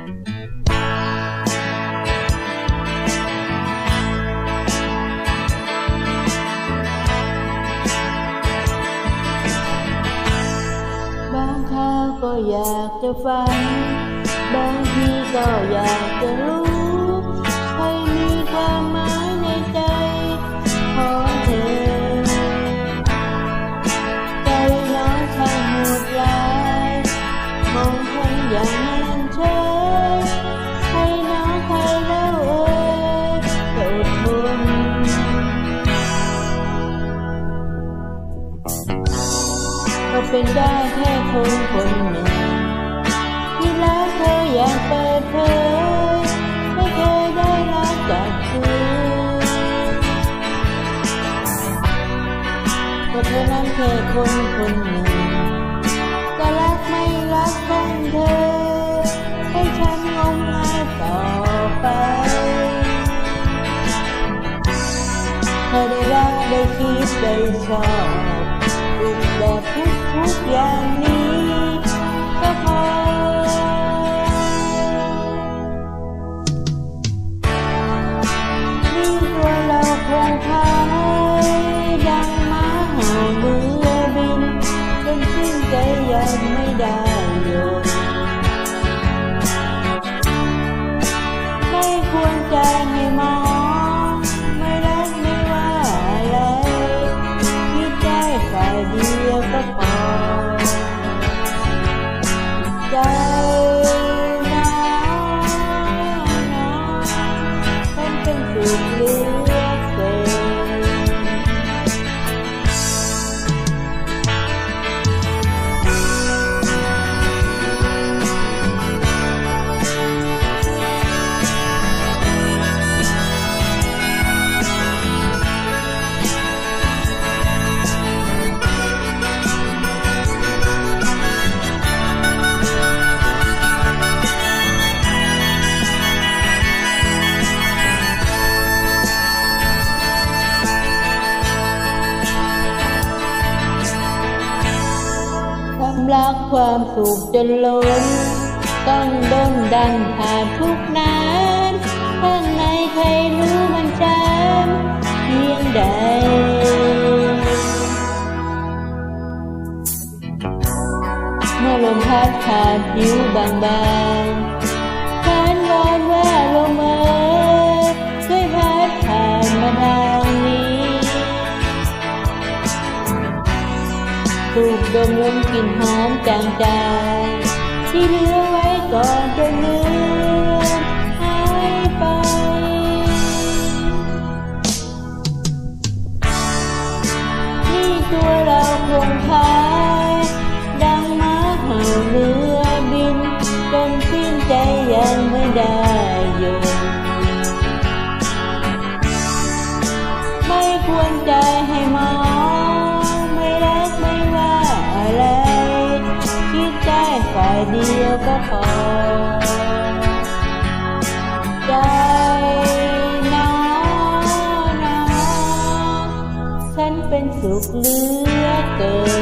บางคราวก็อยากจะฝันบางทีก็อยากจะรู้ให้มีความหมายในใจของเธอใจน้อยช่างโหดร้ายมองคนอย่างนั้นเฉยให้น้องใครเล่าจะอดทนก็เป็นได้แค่คนคนหนึ่งที่รักเธออย่างเปิดเผยไม่เคยได้รักจากเธอก็เธอนั้นแค่คนคนหนึ่งจะรักไม่รักของเธอให้ฉันงมงายต่อไปเธอได้รักได้คิดได้ชอบรูปแบบทุกอย่างนี้ก็พอนี่ตัวเราคงพายดังม้าเห่าเรือบินจนสิ้นใจยังไม่ได้หยุดไม่ควรใจให้มองไม่รักไม่ว่าอะไรคิดได้ฝ่ายเดียวก็พอใจน้องฉันเป็นสุขเหลือเกินรักความสุขจนล้นต้องด้นดันผ่านทุกนานข้างในใครรู้มันช้ำเพียงใดเมื่อลมพัดผ่านผิวบางๆฉันวอนว่าลมช่วยพัดผ่านมาทางนี้สูดดมลมกลิ่นหอมจางๆที่เหลือไว้ก่อนจะเลือนหายไปนี่ตัวเราคงพายดังม้าเห่าเรือบินจนสิ้นใจยังไม่ได้หยุดไม่ควรใจให้มองไม่รักไม่ว่าอะไรคิดได้ฝ่ายเดียวก็พอใจน้องฉันเป็นสุขเหลือเกิน